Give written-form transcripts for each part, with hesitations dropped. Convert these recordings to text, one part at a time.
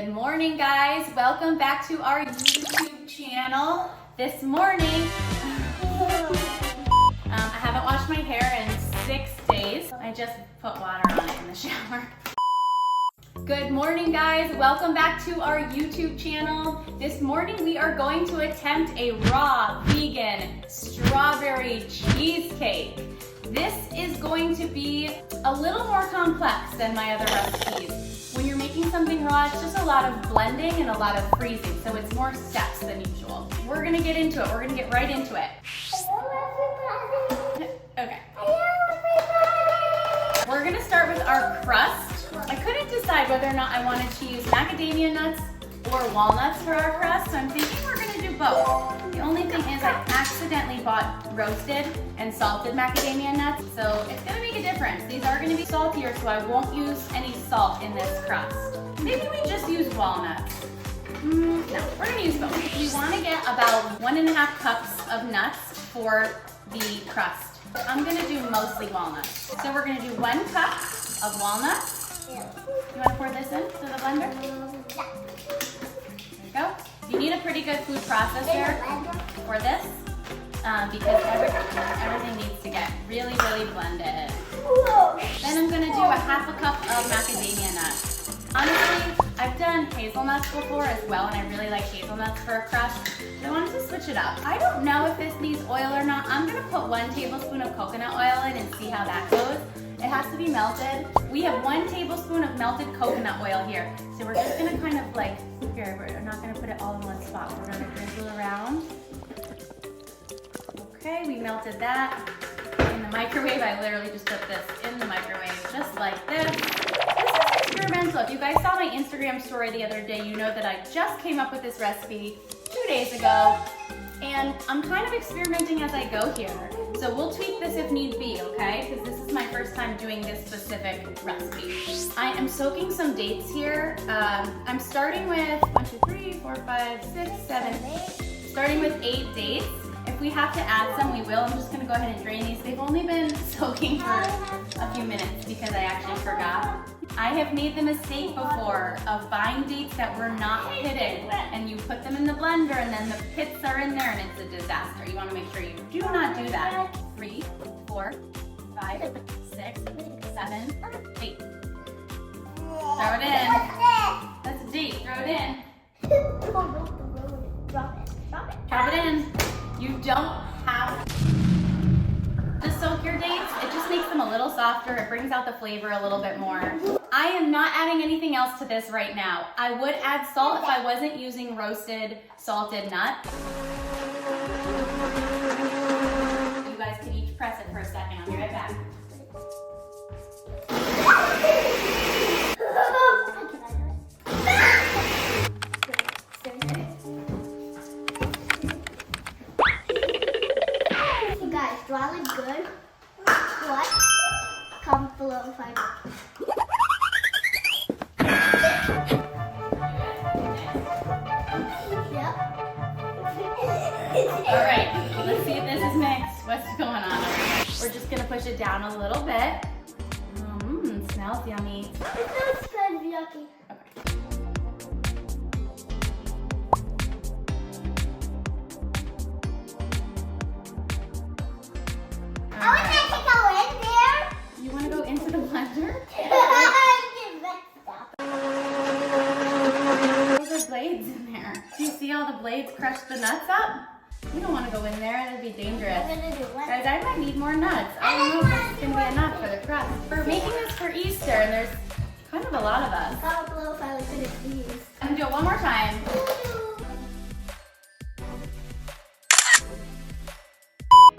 Good morning, guys. Welcome back to our YouTube channel. This morning, I haven't washed my hair in 6 days. I just put water on it in the shower. Good morning, guys. Welcome back to our YouTube channel. This morning we are going to attempt a raw vegan strawberry cheesecake. This is going to be a little more complex than my other recipes. When you're making something raw, it's just a lot of blending and a lot of freezing, so it's more steps than usual. We're gonna get into it. We're gonna get right into it. Hello, everybody. Okay. Hello, everybody. We're gonna start with our crust. I couldn't decide whether or not I wanted to use macadamia nuts or walnuts for our crust, so I'm thinking we're gonna do both. The only thing is I accidentally bought roasted and salted macadamia nuts, so it's gonna make a difference. These are gonna be saltier, so I won't use any salt in this crust. Maybe we just use walnuts. No, we're gonna use both. We wanna get about 1.5 cups of nuts for the crust. I'm gonna do mostly walnuts. So we're gonna do 1 cup of walnuts. You wanna pour this into the blender? There you go. You need a pretty good food processor for this because everything needs to get really, really blended. Then I'm gonna do 1/2 cup of macadamia nuts. Honestly, I've done hazelnuts before as well, and I really like hazelnuts for a crust. So I wanted to switch it up. I don't know if this needs oil or not. I'm gonna put 1 tablespoon of coconut oil in and see how that goes. It has to be melted. We have 1 tablespoon of melted coconut oil here. So we're just gonna kind of like, here, we're not gonna put it all in one spot. We're gonna drizzle around. Okay, we melted that in the microwave. I literally just put this in the microwave, just like this. This is experimental. If you guys saw my Instagram story the other day, you know that I just came up with this recipe 2 days ago. And I'm kind of experimenting as I go here. So we'll tweak this if need be, okay? Because this is my first time doing this specific recipe. I am soaking some dates here. I'm starting with 1, 2, 3, 4, 5, 6, 7, 8. Starting with 8 dates. If we have to add some, we will. I'm just gonna go ahead and drain these. They've only been soaking for a few minutes because I actually forgot. I have made the mistake before of buying dates that were not pitted, and you put them in the blender and then the pits are in there and it's a disaster. You wanna make sure you do not do that. 3, 4, 5, 6, 7, 8. Throw it in. That's a date, throw it in. Drop it in. You don't have to soak your dates. It just makes them a little softer. It brings out the flavor a little bit more. I am not adding anything else to this right now. I would add salt if I wasn't using roasted salted nut. You guys can each press it for a second. I'll be right back. Do I look good? What? Comment below if I do. Yep. Alright, let's see if this is mixed. What's going on over here? We're just gonna push it down a little bit. It smells yummy. It smells kind of yucky. I would like to go in there. You want to go into the blender? Those are blades in there. Do you see all the blades crush the nuts up? You don't want to go in there. That'd be dangerous. I'm gonna do what? Guys, I might need more nuts. I don't know if this is going to be enough for the crust. We're making this for Easter, and there's kind of a lot of us. Comment below if I look good at these. I'm going to do it one more time.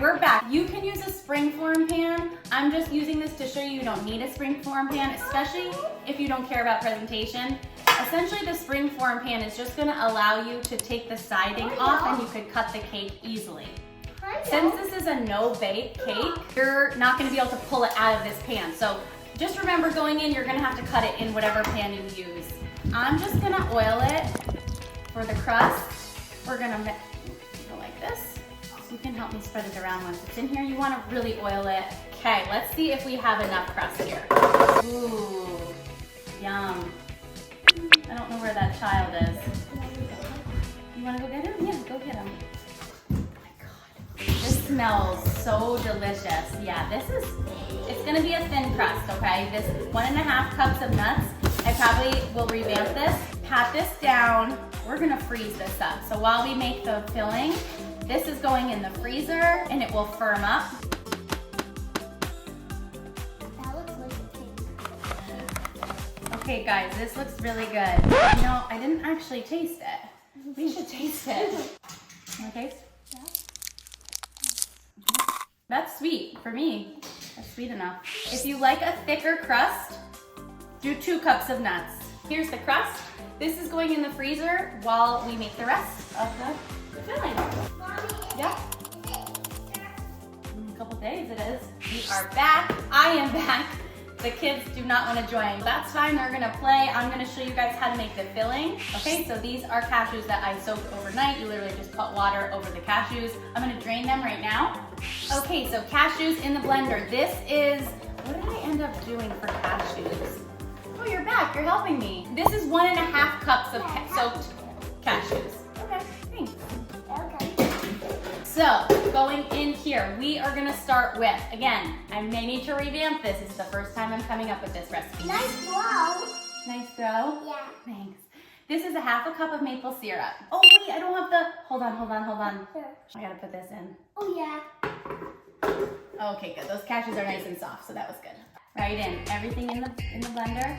We're back. You can use a springform pan. I'm just using this to show you don't need a springform pan, especially if you don't care about presentation. Essentially, the springform pan is just gonna allow you to take the siding off and you could cut the cake easily. Since this is a no-bake cake, you're not gonna be able to pull it out of this pan. So just remember going in, you're gonna have to cut it in whatever pan you use. I'm just gonna oil it for the crust. We're gonna go like this. You can help me spread it around once it's in here. You want to really oil it. Okay, let's see if we have enough crust here. Ooh, yum. I don't know where that child is. You wanna go get him? Yeah, go get him. Oh my God. This smells so delicious. Yeah, it's gonna be a thin crust, okay? This 1.5 cups of nuts. I probably will revamp this, pat this down. We're gonna freeze this up. So while we make the filling, this is going in the freezer and it will firm up. That looks like a cake. Okay guys, this looks really good. You know, I didn't actually taste it. We should taste it. You wanna taste? Yeah. That's sweet for me. That's sweet enough. If you like a thicker crust, do 2 cups of nuts. Here's the crust. This is going in the freezer while we make the rest of the filling. Mommy, Yeah. In a couple days it is. We are back. I am back. The kids do not want to join. That's fine, they're gonna play. I'm gonna show you guys how to make the filling. Okay, so these are cashews that I soaked overnight. You literally just put water over the cashews. I'm gonna drain them right now. Okay, so cashews in the blender. This is, what did I end up doing for cashews? Oh, you're back, you're helping me. This is 1.5 cups of soaked cashews. Okay, thanks. okay. So, going in here, we are gonna start with, again, I may need to revamp this. It's the first time I'm coming up with this recipe. Nice blow. Nice throw? Yeah. Thanks. This is 1/2 cup of maple syrup. Oh wait, I don't have the, hold on. Sure. I gotta put this in. Oh yeah. Okay, good. Those cashews are nice and soft, so that was good. Right in, everything in the blender.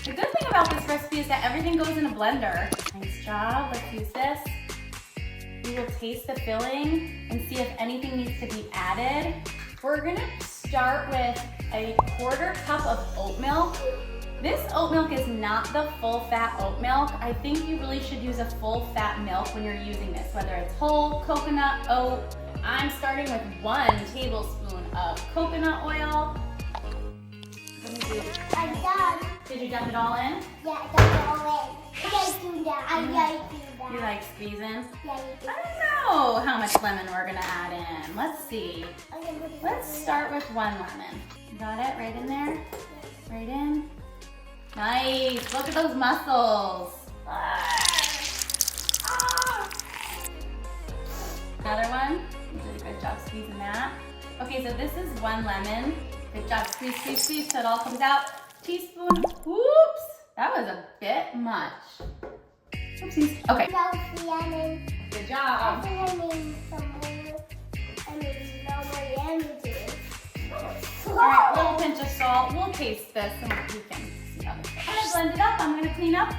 The good thing about this recipe is that everything goes in a blender. Nice job, let's use this. We will taste the filling and see if anything needs to be added. We're gonna start with a 1/4 cup of oat milk. This oat milk is not the full fat oat milk. I think you really should use a full fat milk when you're using this, whether it's whole, coconut, oat. I'm starting with 1 tablespoon of coconut oil. Let me see. I'm done. Did you dump it all in? Yeah, I got it all in. I like doing that. I like doing that. You like squeezing? Yeah, you do. I don't know how much lemon we're gonna add in. Let's see. I'm gonna put it Let's in. start with 1 lemon. You got it right in there? Right in? Nice, look at those muscles. Another one, you did a good job squeezing that. Okay, so this is 1 lemon. Good job, squeeze, squeeze, squeeze, so it all comes out. Teaspoon, whoops, that was a bit much. Oopsies, okay. No lemon. Good I job. think I need some more. I need no more lemon juice. All right, little pinch of salt. We'll taste this and you can see how this goes. I'm gonna blend it up, I'm gonna clean up.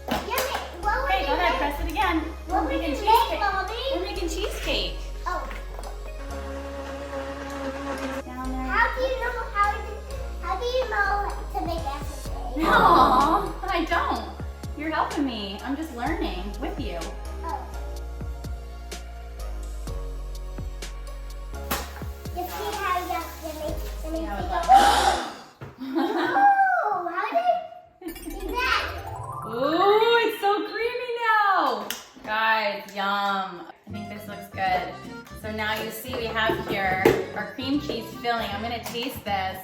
Okay, go ahead, press it again. What We're would making you cheesecake. make, Mommy? We're making cheesecake. Oh, Down there. how do you know to make everything? No, I don't. You're helping me. I'm just learning with you. Oh. You see how you have to make See how it it looks. Oh, how did you do that? Ooh, it's so creamy now. Guys, yum. I think this looks good. So now you see we have here our cream cheese filling. I'm gonna taste this.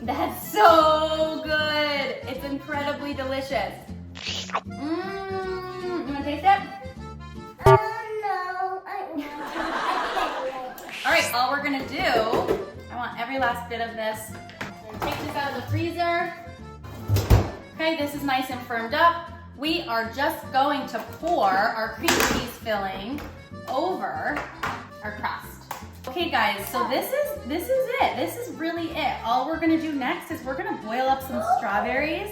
That's so good. It's incredibly delicious. Mmm, you wanna taste it? Oh no, All right, all we're gonna do, I want every last bit of this. I'm gonna take this out of the freezer. Okay, this is nice and firmed up. We are just going to pour our cream cheese filling over our crust. Okay guys, so this is it. This is really it. All we're gonna do next is we're gonna boil up some strawberries.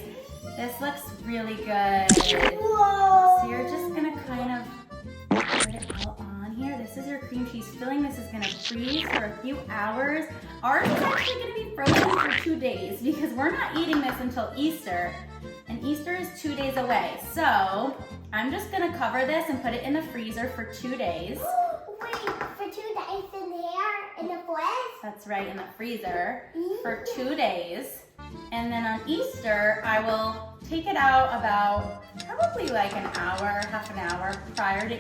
This looks really good. Whoa. So you're just gonna kind of put it out on here. This is your cream cheese filling. This is gonna freeze for a few hours. Ours is actually gonna be frozen for 2 days because we're not eating this until Easter. And Easter is 2 days away. So I'm just gonna cover this and put it in the freezer for 2 days. Wait, for 2 days in here in the fridge? That's right, in the freezer for 2 days. And then on Easter, I will take it out about probably like an hour, half an hour prior to.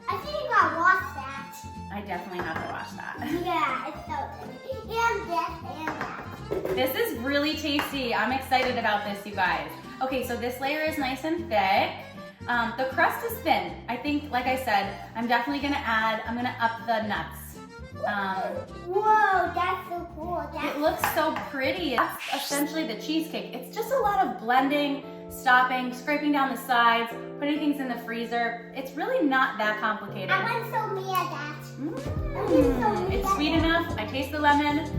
I think I lost that. I I definitely have to watch that. Yeah, it's so good. And this and that. This is really tasty. I'm excited about this, you guys. Okay, so this layer is nice and thick. The crust is thin. I think, like I said, I'm definitely gonna up the nuts. Whoa, that's so cool. It looks so pretty. That's essentially the cheesecake. It's just a lot of blending, stopping, scraping down the sides, putting things in the freezer. It's really not that complicated. I want so many of that. It's sweet enough. I taste the lemon.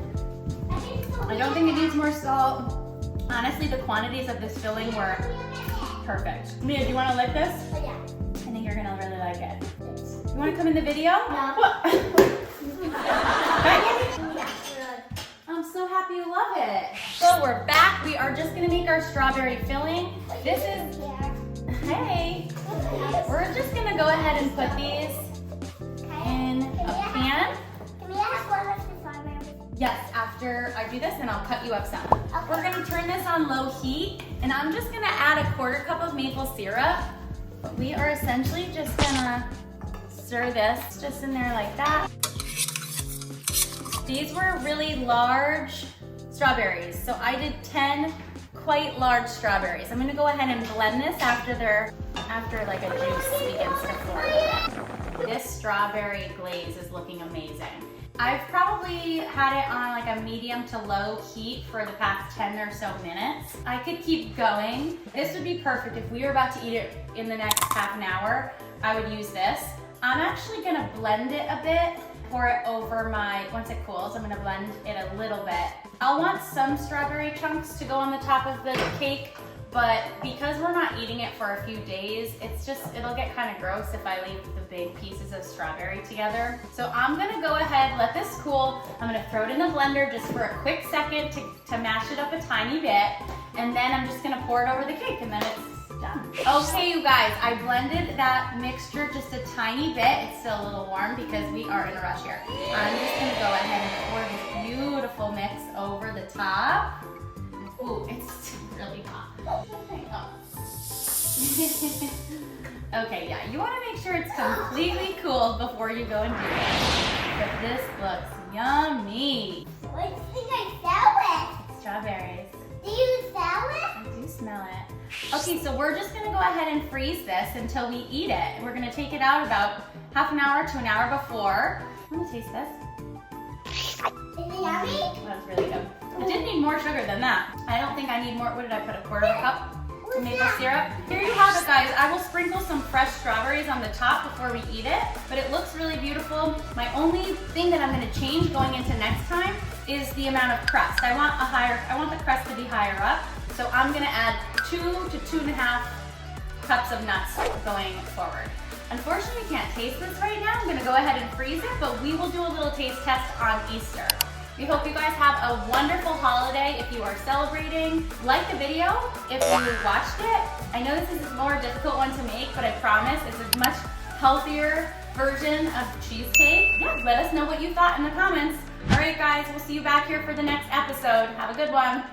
I don't think it needs more salt. Honestly, the quantities of this filling were perfect. Mia, do you want to lick this? Oh, yeah. I think you're gonna really like it. You want to come in the video? No. I'm so happy you love it. So we're back. We are just gonna make our strawberry filling. This is, hey, we're just gonna go ahead and put these in a pan. Can we have one of the strawberries? Yes, after I do this, and I'll cut you up some. Okay. We're gonna turn this on low heat, and I'm just gonna add a 1/4 cup of maple syrup. We are essentially just gonna stir this just in there like that. These were really large strawberries, so I did 10 quite large strawberries. I'm gonna go ahead and blend this after like a juice begins to form. This strawberry glaze is looking amazing. I've probably had it on like a medium to low heat for the past 10 or so minutes. I could keep going. This would be perfect if we were about to eat it in the next half an hour. I would use this. I'm actually gonna blend it a bit, pour it over once it cools, I'm gonna blend it a little bit. I'll want some strawberry chunks to go on the top of the cake, but because we're not eating it for a few days, it'll get kind of gross if I leave the big pieces of strawberry together. So I'm gonna go ahead, let this cool. I'm gonna throw it in the blender just for a quick second to mash it up a tiny bit, and then I'm just gonna pour it over the cake, and then it's done. Okay, you guys, I blended that mixture just a tiny bit. It's still a little warm because we are in a rush here. I'm just gonna go ahead and pour this beautiful mix over the top. Ooh, it's really hot. Okay, yeah, you want to make sure it's completely cooled before you go and do it. But this looks yummy. What do you think I sell it? Strawberries. Do you sell it? I do smell it. Okay, so we're just gonna go ahead and freeze this until we eat it. We're gonna take it out about half an hour to an hour before. I'm gonna taste this. Is it yummy? That was really good. It didn't need more sugar than that. I don't think I need more. What did I put? A 1/4 cup of maple syrup. Here you have it, guys. I will sprinkle some fresh strawberries on the top before we eat it, but it looks really beautiful. My only thing that I'm gonna change going into next time is the amount of crust. I want the crust to be higher up, so I'm gonna add 2 to 2.5 cups of nuts going forward. Unfortunately, we can't taste this right now. I'm gonna go ahead and freeze it, but we will do a little taste test on Easter. We hope you guys have a wonderful holiday if you are celebrating. Like the video if you watched it. I know this is a more difficult one to make, but I promise it's a much healthier version of cheesecake. Yeah, let us know what you thought in the comments. All right, guys, we'll see you back here for the next episode. Have a good one.